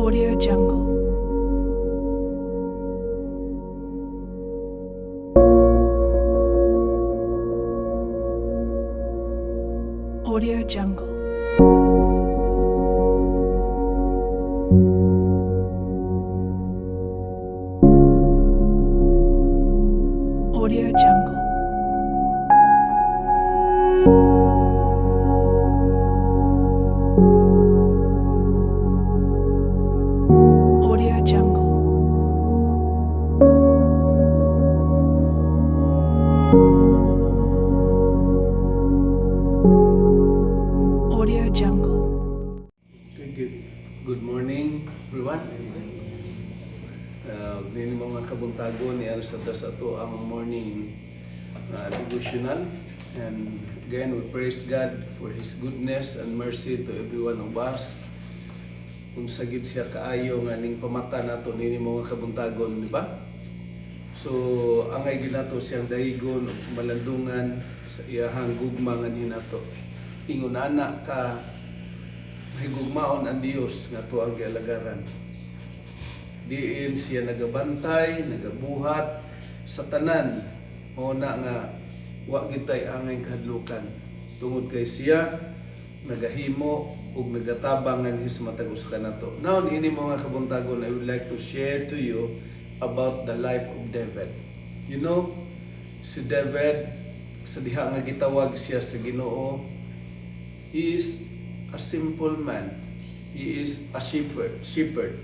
Audio Jungle. Audio Jungle. Audio Jungle. Audio Jungle. Audio Jungle. Good morning, everyone. Nini mga kabuntago ni sa ato ang morning devotional. And again, we praise God for His goodness and mercy to every one of us. Kung sagid siya kaayo nga ning pamata nato nini mga kabuntagon, di ba? So, angay ginato siyang dahigon o malandungan sa iyahang gugma nga ni nato. Ingunana ka mahigugmaon ang Dios nga to ang gialagaran. Diin siya nagabantay, nagabuhat sa tanan. O na nga wa gitay angay kahadlukan. Tungod kay siya nagahimo ug nagatabang nga his matagos kanato. Now ini mga kabuntagon, I would like to share to you about the life of David. You know, si David sa diha nga gitawag siya sa Ginoo, he is a simple man. He is a shepherd.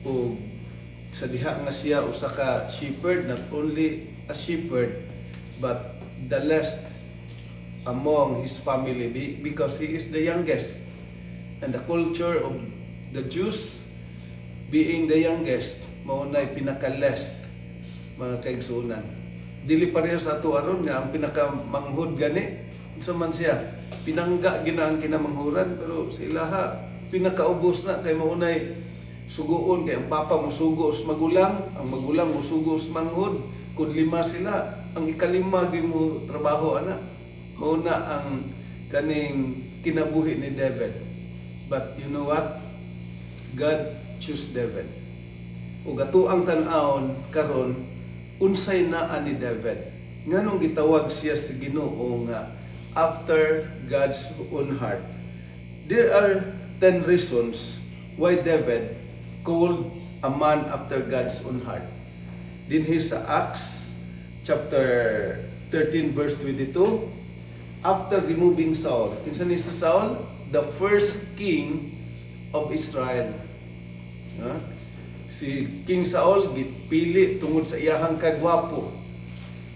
O sa diha nga siya usa ka shepherd, not only a shepherd but the last among his family because he is the youngest. And the culture of the Jews, being the youngest, mao nay pinaka-last mga kaigsunan. Dili pareho sa ato aron nga ang pinaka-manghud gani unsa man siya, pinangga gina ang kinamanghuran, pero sila ha pinakaubos na kay maunay suguon kay ang papa musugo sa magulang, ang magulang musugo sa manghud. Kung 5 sila, ang ikalima gyud mo trabaho ana. Mao na ang kaning kinabuhi ni David. But you know what? God chose David. Ug ato ang tan-awon karon unsay naa ni David. Nganong gitawag siya sa Ginoo nga after God's own heart. There are 10 reasons why David called a man after God's own heart. Dinhi sa Acts chapter 13 verse 22, after removing Saul. Kinsa ni sa Saul? The first king of Israel. Si King Saul gipili tungod sa iyahang kagwapo,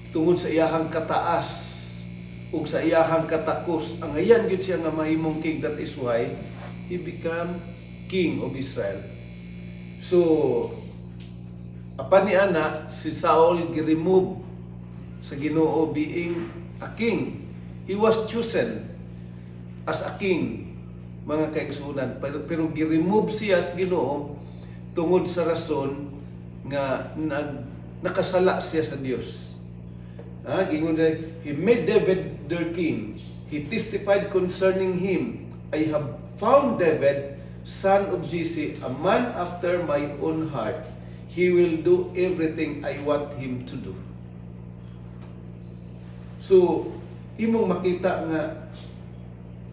tungod sa iyahang kataas, ug sa iyahang katakos. Ang ayan gyud siya nga mahimong king. That is why he became king of Israel. So, apan ni ana si Saul gi-remove sa Ginoo being a king. He was chosen as a king, mga kaigsunan, pero gi-remove siya sa Ginoo tungod sa rason nga nakasala siya sa Dios. Gingon he made David their king. He testified concerning him, I have found David, son of Jesse, a man after my own heart. He will do everything I want him to do. So, imong makita nga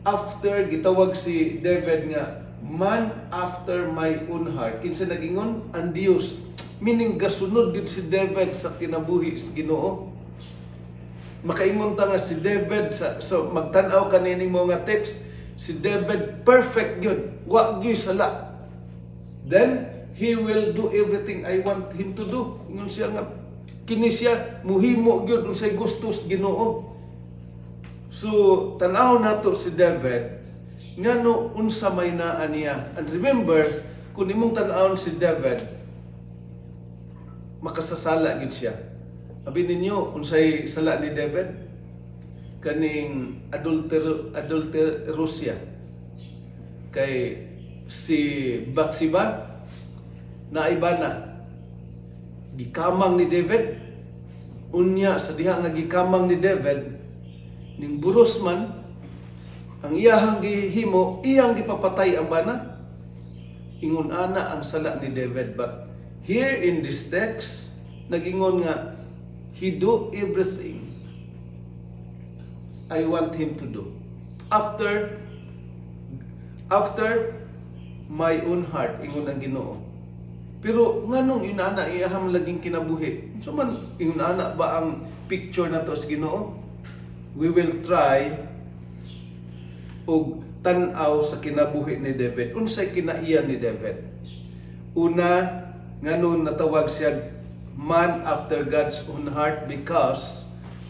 after gitawag si David nga man after my own heart, kinsa nagingon ang Dios, meaning gasunod gid si David sa kinabuhi sa Ginoo. Makaingon ta nga si David sa magtan-aw kanining mga text, si David perfect gyud, wa gyud sala. Then he will do everything I want him to do. Ingon siya nga kini siya muhimo gyud unsay gusto sa Ginoo. So, tanaw nato si David, ngano unsa may naa niya. And remember, kung imong tanawon si David, makasasala gid siya. Abi ninyo, unsay sala ni David? Kaning adulteros siya. Kay si Bathsheba, naiba na. Gikamang ni David. Unya, sa diha nga gikamang ni David, ning buros man ang iyahang gihimo, iyang gipapatay ang bana. ingon ana ang sala ni David, but here in this text nag-ingon nga he do everything I want him to do after my own heart, ingon ang Ginoo. Pero nganong inana iyahang laging kinabuhi? So man inana ba ang picture na to sa Ginoo? We will try og tan-aw sa kinabuhi ni David. Unsay kinaiya ni David? Una, nganon natawag siya man after God's own heart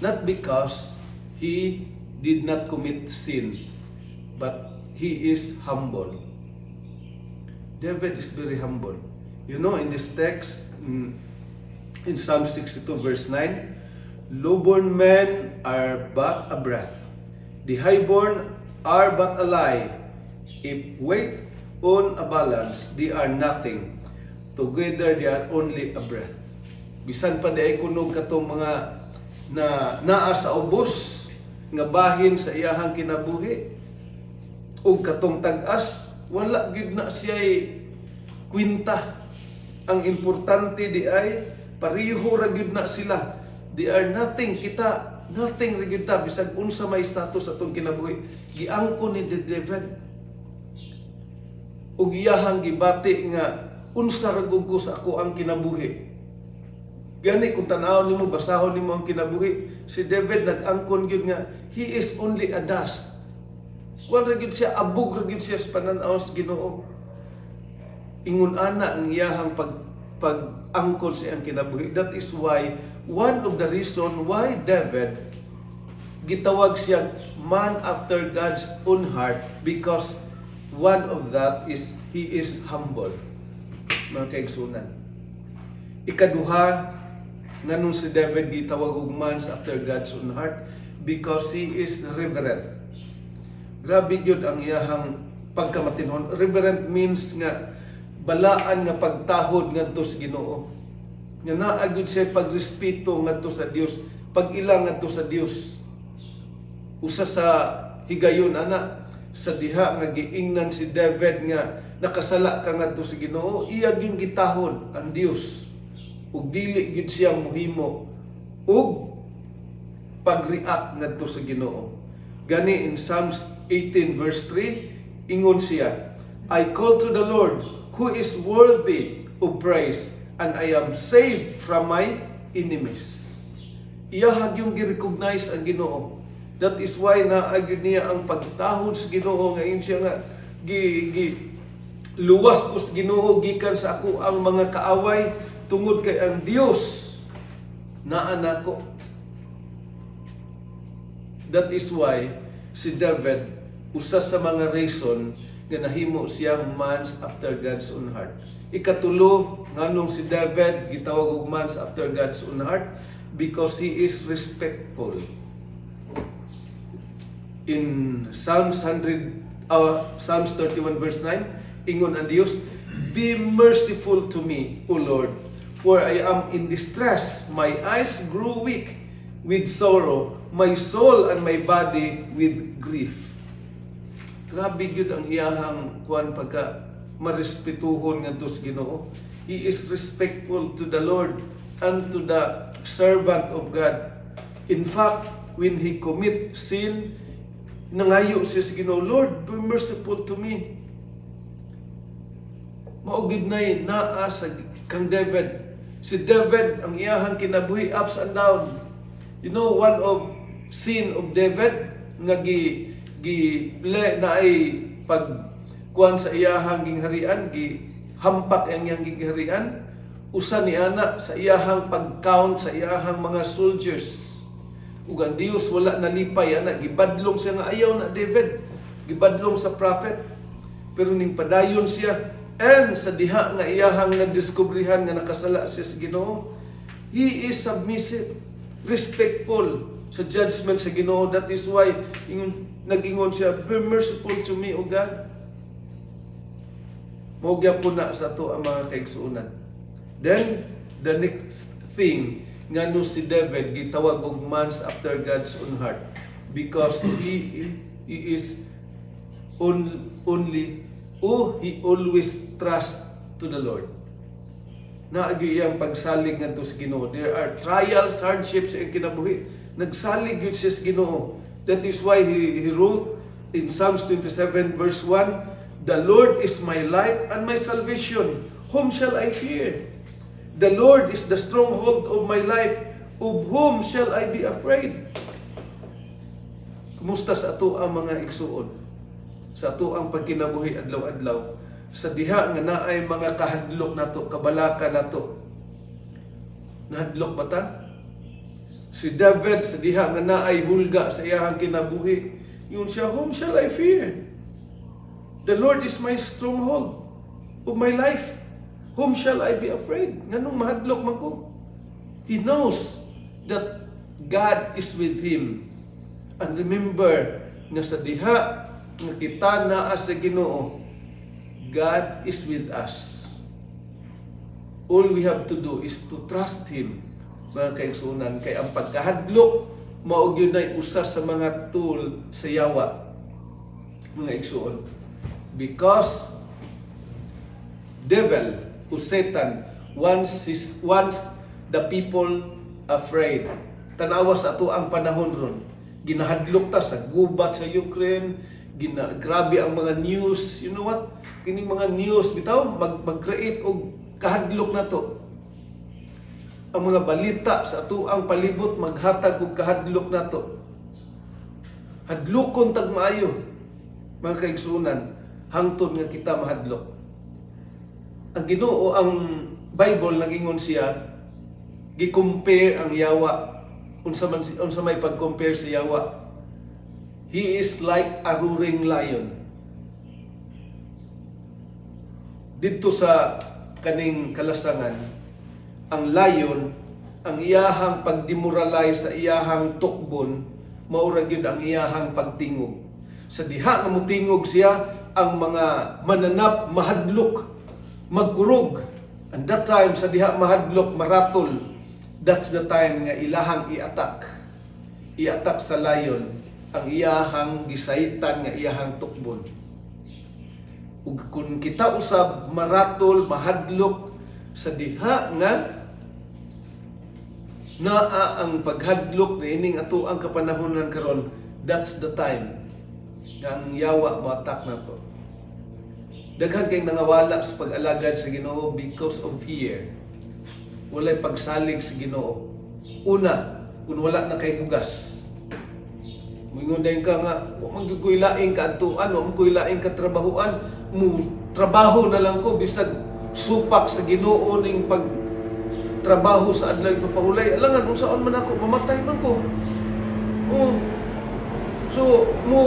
not because he did not commit sin, but he is humble. David is very humble. You know, in this text, in Psalm 62 verse 9, lowborn men are but a breath. The highborn are but a lie. If weighed on a balance, they are nothing. Together, they are only a breath. Bisan pa di ay kunog katong mga naa sa ubos, nga bahin sa iyahang kinabuhi, o katong tag-as, wala gid na siya'y kwinta. Ang importante di ay pareho ra gyud na sila. They are nothing. Kita nothing ra gyud ta bisag unsa may status atong kinabuhi. Giangko ni David ug iyahang gibati nga unsa ra gud ko sa ako ang kinabuhi. Gani kung tan-aw nimo, basahon nimo ang kinabuhi, si David nag-angkon gyud nga he is only a dust. Wala gyud siya, abog ra gyud siya sa panan-aw sa Ginoo. Ingon ana ang iyahang pag-angkon siya ang kinabuhi. That is why, one of the reason why David gitawag siya man after God's own heart, because one of that is he is humble. Mga kaigsunan. Ikaduha, nganong si David gitawag og man after God's own heart, because he is reverent. Grabe gyud ang iyahang pagkamatinhon. Reverent means nga balaan nga pagtahod ngadto sa Ginoo. Nga naa gyud siya pagrespeto ngadto sa Dios, pag-ilang ngadto sa Dios. Usa sa higayon ana sa diha nga giingnan si David nga nakasala ka ngadto sa Ginoo, iya gyud gitahod ang Dios. Ug dili gyud siya mohimo ug pag-react ngadto sa Ginoo. Gani in Psalms 18 verse 3, ingon siya, I call to the Lord who is worthy of praise, and I am saved from my enemies. Iyahag yung gi-recognize ang Ginoo. That is why naagid niya ang pagtahod sa Ginoo, ngayon siya nga luwas ko sa Ginoo gikan sa ako ang mga kaaway tungod kay ang Dios naa nako. That is why si David, usa sa mga reason nga nahimo siyang mans after God's own heart. Ikatulo, nganong si David gitawag og mans after God's own heart, because he is respectful. In Psalms 31 verse 9, ingon ang Dios, be merciful to me, O Lord, for I am in distress. My eyes grew weak with sorrow, my soul and my body with grief. Grabe gyud ang iyahang kuan pagka marespetuhon ngadto sa Ginoo. He is respectful to the Lord and to the servant of God. In fact, when he commit sin, nangayo siya sa Ginoo, Lord, be merciful to me. Mao gid nay naa sa kang David. Si David ang iyahang kinabuhi ups and down. You know, one of sin of David nga le na ay pagkuan sa iyahang gingharian, hampak ang iyang gingharian, usa ni ana sa iyahang pag-count sa iyahang mga soldiers. Ug ang Dios wala nalipay ana, gibadlong siya nga ayaw na David, gibadlong sa prophet, pero ning padayon siya, and sa diha nga iyahang nadiskobrehan nga nakasala siya sa Ginoo, he is submissive, respectful sa judgment sa Ginoo. That is why nag-ingon siya, be merciful to me, O God. Mogya po na sa to ang mga kaigsuunan. Then, the next thing, nga no si David, gitawag og mans after God's own heart, because he is only o he always trust to the Lord. Naagi iyang pagsalig ngadto sa Ginoo. There are trials, hardships sa kinabuhi. Nagsalig yun siya sa Ginoo. That is why he wrote in Psalms 27 verse 1, "The Lord is my light and my salvation. Whom shall I fear? The Lord is the stronghold of my life. Of whom shall I be afraid?" Kumusta sa ato ang mga igsuon? Sa ato ang pagkinabuhi adlaw-adlaw? Sa diha nga naay mga kahadlok nato, kabalaka nato. Nahadlok ba ta? Si David sa diha nga naay hulga sa iyang kinabuhi, yun siya, "Whom shall I fear? The Lord is my stronghold of my life. Whom shall I be afraid?" Nganong mahadlok man ko? He knows that God is with him. And remember nga sa diha nga kita naa sa Ginoo, God is with us. All we have to do is to trust Him, mga kaigsunan. Kay ang pagkahadlok, mao gyud nay usa sa mga tool sa yawa, mga igsuon. Because devil o Satan wants the people afraid. Tanawa sa ato ang panahon ron. Ginahadlok ta sa gubat sa Ukraine, grabe ang mga news. You know what? Kining mga news bitaw mag-create og kahadlok na to. Ang mga balita sa ato ang palibot maghatag og kahadlok na to. Hadlokon tag maayo, mga kaigsunan, hangtod nga kita mahadlok. Ang Ginoo, ang Bible nagingon siya, gi-compare ang yawa. Unsa may pag-compare sa yawa. He is like a roaring lion. Dito sa kaning kalasangan, ang lion, ang iyahang pagdemoralize sa iyahang tukbon, maura gyud ang iyahang pagtingog. Sa diha nga motingog siya, ang mga mananap mahadlok, magkurog. And that time sa diha mahadlok, maratol. That's the time nga ilahang i-attack. I-attack sa lion ang iyahang gisaitan nga iyahang tukbon. Ug kung kita usab maratol, mahadlok sa diha nga naa ang paghadlok na ining ato ang kapanahonan karon, that's the time nga ang yawa mo-attack na to. Daghan kay nangawala sa pag-alagad sa Ginoo because of fear. Walay pagsalig sa Ginoo. Una, kung wala na kay bugas. Moingon dayon ka nga, wa man gyud koy laing kaadtuan, wa man koy laing katrabahuan, trabaho na lang ko bisag supak sa Ginoo ning pagtrabaho sa adlaw ipapahulay. Alangan unsaon man ako, mamatay man ko. Oh. So, mo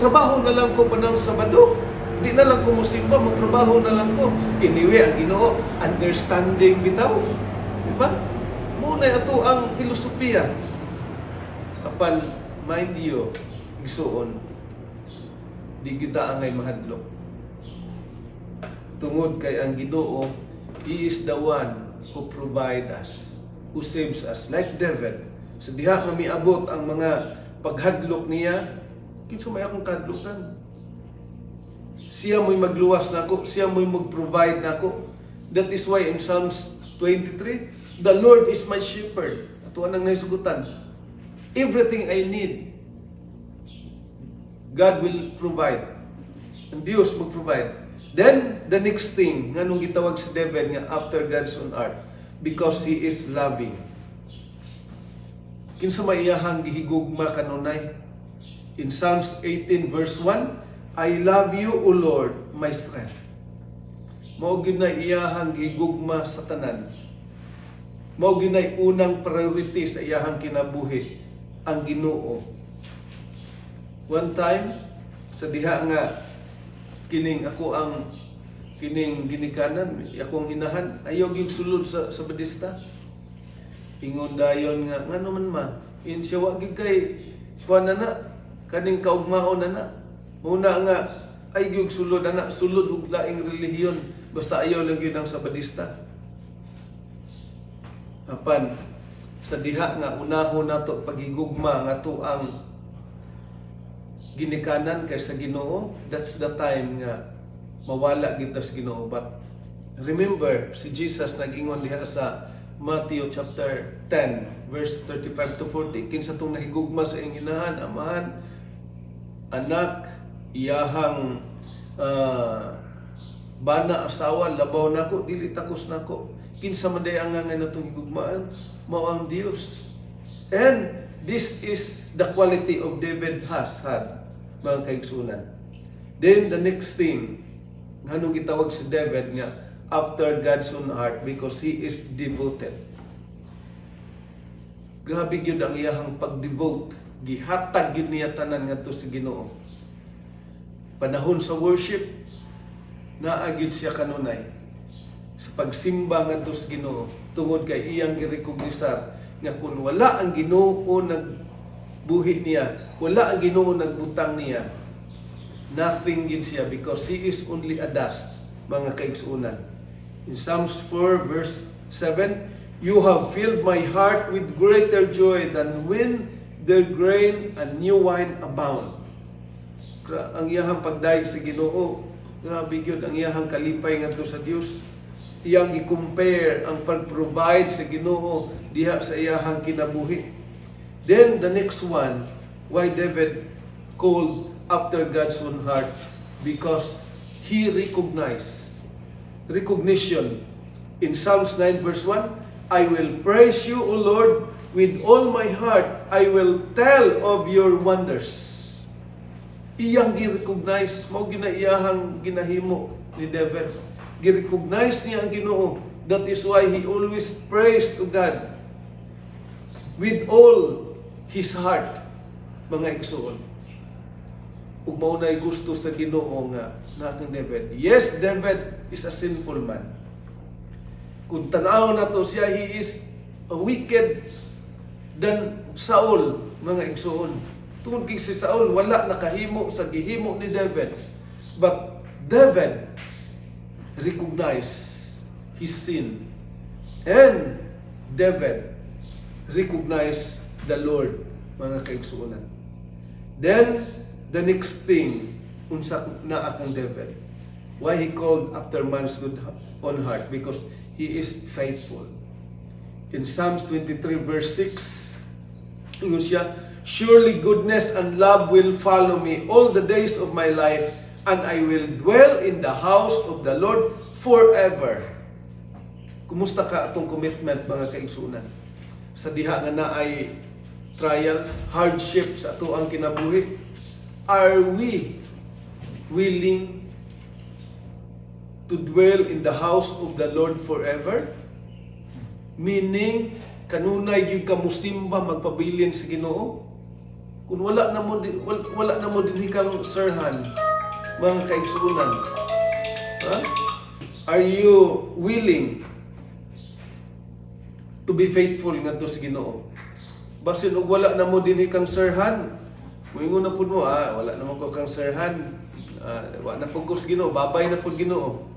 trabaho na lang ko panahon sa Sabado. Di na lang ko musimba, mo trabaho na lang ko. Anyway, ang Ginoo, understanding bitaw. Diba? Muna ito ang filosofiya. Apan, mind you, igsuon, di kita angay mahadlok. Tungod kay ang Ginoo, He is the one who provide us, who saves us. Like David, sa diha nga miabot ang mga paghadlok niya, kinsa may akong kadlokan. Siya mo'y magluwas nako, siya mo'y mag-provide nako. That is why in Psalms 23, "The Lord is my shepherd." Ato anang naisugutan. Everything I need, God will provide. And Dios mag-provide. Then, the next thing, nga nung gitawag si David nga after God's own heart, because He is loving. Kinsa may iyahang gihigugma kanunay? In Psalms 18 verse 1, "I love you, O Lord, my strength." Mao gyud na iyahang gihigugma sa tanan. Mao gyud na unang priority sa iyahang kinabuhi, ang Ginoo. One time sa diha nga kining ginikanan, akong inahan, ayaw gyud sulod sa Badista. Ingon dayon nga ngano man ma, insya wa gyud kay kuan na kaning kaugmaon na. Muna nga, ay gyud sulod anak, sulod ug laing relihiyon, basta ayaw lang yun ang Sabadista. Apan, sa diha nga, unahon na to pagigugma nga to ang ginikanan kay sa Ginoo, that's the time nga mawala gid ta sa Ginoo. But remember, si Jesus nag-ingon diha sa Matthew chapter 10 verse 35 to 40, kinsa tong nahigugma sa iyang inahan, amahan, anak, iyahang bana, asawa, labaw nako, dili takos nako. Kinsa man day ang nga natong higugmaan, mao ang Dios. And this is the quality of David has had, mga kaigsunan. Then the next thing, nganong gitawag si David nga after God's own heart, because he is devoted. Grabe gyud ang iyahang pag-devote. Gihatag gyud niya tanan ngadto sa Ginoo. Panahon sa worship, naagid siya kanunay sa pagsimba ngadto sa Ginoo, tungod kay iyang girekognisar nga kung wala ang Ginoo nagbuhi niya, wala ang Ginoo nagbutang niya, nothing gid siya, because he is only a dust, mga kaigsuunan. In Psalms 4 verse 7, "You have filled my heart with greater joy than when the grain and new wine abound." Ang iyahang pagdaig sa Ginoo, grabe gyud ang iyahang kalipay ngadto sa Dios. Iyang i-compare ang pag-provide sa Ginoo diha sa iyahang kinabuhi. Then the next one, why David called after God's own heart? Because he recognized recognition. In Psalms 9 verse 1, "I will praise you, O Lord, with all my heart. I will tell of your wonders." Iyang gi-recognize, mao ginaiyahang ginahimo ni David. Gi-recognize niya ang Ginoo. That is why he always prays to God with all his heart, mga igsoon. Ug mao nay gusto sa Ginoo nga natong David. Yes, David is a sinful man. Kung tanaw nato siya, he is a wicked than Saul, mga igsoon. Tungod kay si Saul wala nakahimo sa gihimo ni David. But David recognized his sin. And David recognized the Lord, mga kaigsuonan. Then the next thing, unsa na akong David, why he called after man's good own heart? Because he is faithful. In Psalms 23 verse 6, ingon siya, "Surely goodness and love will follow me all the days of my life, and I will dwell in the house of the Lord forever." Kumusta ka atong commitment, mga kaigsunan? Sa diha nga naay trials, hardships ato ang kinabuhi, are we willing to dwell in the house of the Lord forever? Meaning, kanunay yung kamusimba magpabilin sa Ginoo? Kung wala na mo din kang serhan, mga kaigsunan, are you willing to be faithful ngadto sa Ginoo? Basin og wala na mo din kang serhan, moingon na pud mo, wala naman ko kang serhan, wala na pud ko sa Ginoo, babay na pud Ginoo.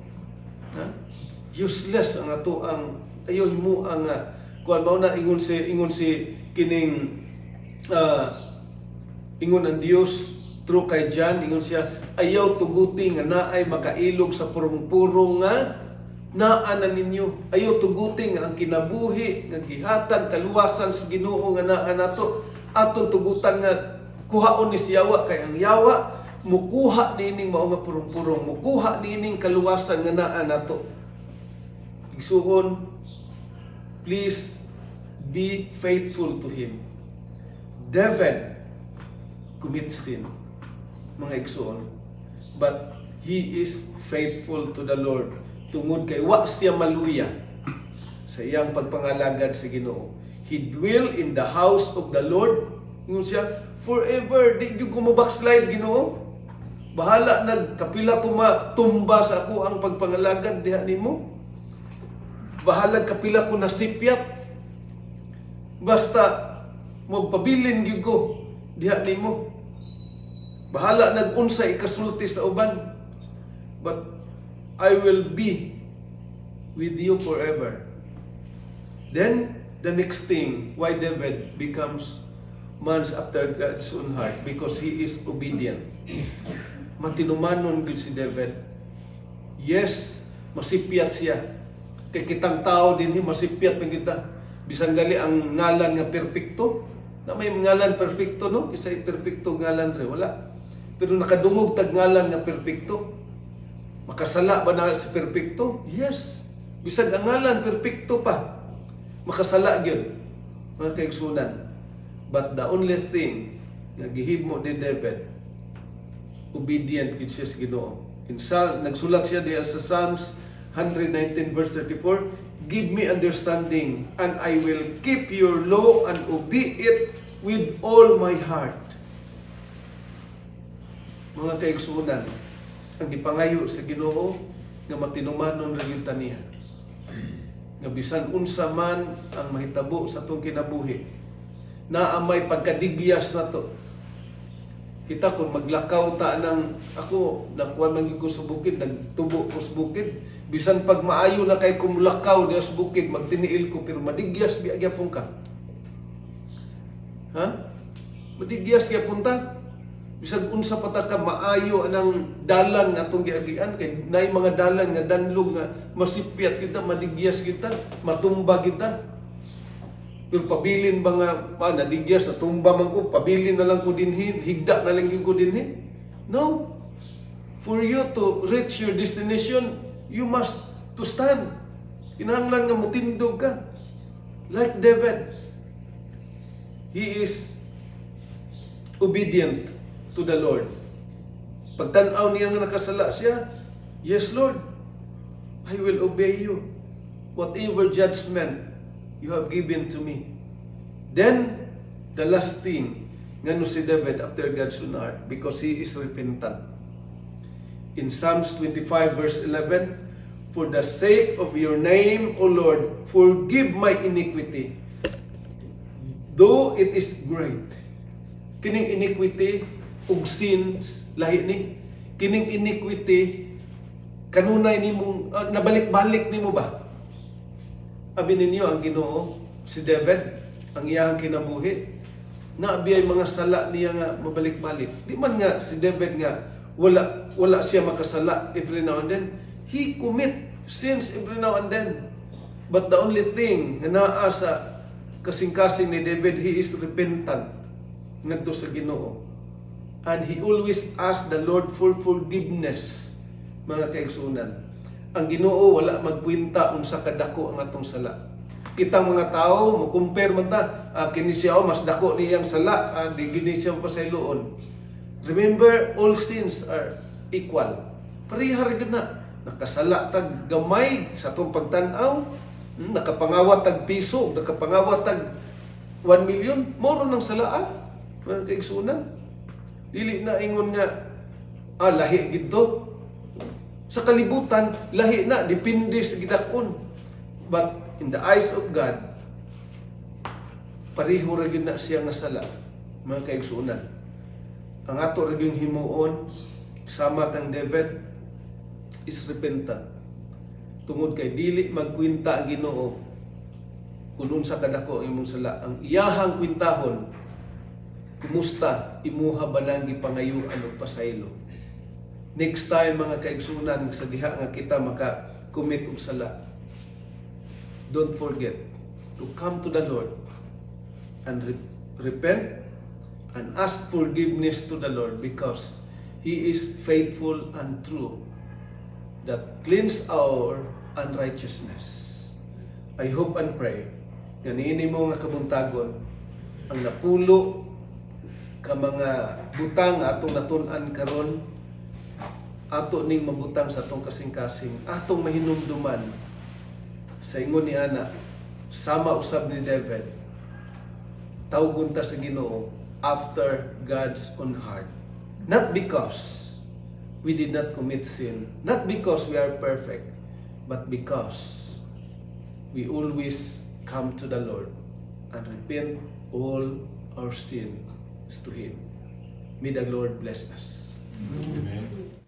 Useless ang ato ang ayo himo ang kuan mao na ingon si kining ingon ang Dios through kay John, ingon siya, ayaw tuguti nga naay makailog sa purong-purong nga naanan ninyo. Ayaw tuguti nga ang kinabuhi nga gihatag kaluwasan sa Ginoo nga naa nato, aton tugutan nga kuhaon ni siyawa, kay ang yawa mukuha nining mao nga purong-purong, mukuha nining kaluwasan nga naa nato. Igsuon, please be faithful to Him. David commits sin, mga igsuon, but he is faithful to the Lord. Tungod kay wa siya maluya sa iyang pagpangalagad sa Ginoo. He dwell in the house of the Lord, ingon siya, forever. Di ko backslide, Ginoo. Bahala, nagkapila ko matumba sa ako ang pagpangalagad diha nimo. Bahala kapila ko nasipyat. Basta magpabilin gyud ko diha nimo. Bahala nag-unsay ikasulti sa uban. But I will be with you forever. Then the next thing, why David becomes man's after God's own heart, because he is obedient. Matinumanon gud si David. Yes, masipyat siya. Kay kitang tao din, masipyat man kita. Bisan gali ang ngalan nga perpekto. Na may ngalan perfecto, no? Kisay perfecto ngalan rin, wala. Pero nakadungog tag ngalan nga perfecto. Makasala ba na si perfecto? Yes. Bisag ang ngalan perfecto pa. Makasala gyud, mga kaigsunan. But the only thing nga gihimo ni David, obedient gid siya sa Ginoo. Nagsulat siya diya sa Psalms 119 verse 34, give me understanding, and I will keep your law and obey it with all my heart. Mga kaigsunan, ang gipangayo sa Ginoo nga matinumanon ra gyud taniya. Nga bisan unsa man ang mahitabo sa atong kinabuhi, na may pagkadigyas na to. Kita kung maglakaw ta ng ako, nakuha man ko sa bukid, nagtubo ko sa bukid, bisan pag maayo na kay kumulakaw diya sa bukid, magtiniil ko, pero madigyas biya gyapon ka. Ha? Madigyas gyapon ta. Bisan unsa pa ta ka maayo anang dalan nga atong giagian, kay nay mga dalan nga danlog nga masipyat kita, madigyas kita, matumba kita. Pero pabilin ba nga, nadigyas, tumba man ko, pabilin na lang ko dinhin, higda na lang ko dinhin? No. For you to reach your destination, you must to stand. Kinahanglan nga mutindog ka. Like David, he is obedient to the Lord. Pagtanaw niya nga nakasala siya, yes Lord, I will obey you. Whatever judgment you have given to me. Then, the last thing, ngano si David after God's own heart, because he is repentant. In Psalms 25 verse 11, for the sake of your name, O Lord, forgive my iniquity, though it is great. Kining iniquity, ug sins, lahi ni. Kining iniquity, kanunay ni mo, nabalik-balik ni mo ba? Abi ninyo ang Ginoo, si David, ang iyang kinabuhi, na abiyay mga sala niya nga mabalik-balik. Di man nga si David nga wala siya makasala every now and then. He commit sins every now and then. But the only thing nga naa sa kasing-kasing ni David, he is repentant ngadto sa Ginoo. And he always asked the Lord for forgiveness, mga kaigsunan. Ang Ginoo wala magkwinta unsa kadako ang atong sala. Kitang mga tao mo compare man ta, kini siya mas dako niyang sala, di gini siya pasayloon. Remember, all sins are equal. Parihar gyud na. Nakasala tag gamay sa atong pagtan-aw, nakapangawat tag piso, nakapangawat tag 1 million, moro nang salaa. Mga kaigsunan. Dili na ingon nga lahi gid to. Sa kalibutan, lahi na, depende sa gidakon. But in the eyes of God, pariho ra gyud na siya nga sala, mga kaigsunan. Ang ato ra gyud himuon, sama kang David, is repentant. Tungod kay dili magkwinta ang Ginoo kung unsa kadako ang imong sala. Ang iyahang kwintahon, kumusta imuha ba nang gipangayuan og pasaylo. Next time mga kaigsunan sa diha nga kita maka-commit og sala, don't forget to come to the Lord and repent and ask forgiveness to the Lord, because He is faithful and true that cleanse our unrighteousness. I hope and pray nga niini mo nga kabuntagon ang napulo ka mga butang atong natun-an karon, ato ning mabutang sa atong kasing-kasing, atong mahinumduman sa ingon ni ana, sama usab ni David, tawgon ta sa Ginoo after God's own heart. Not because we did not commit sin, not because we are perfect, but because we always come to the Lord and repent all our sins to Him. May the Lord bless us. Amen.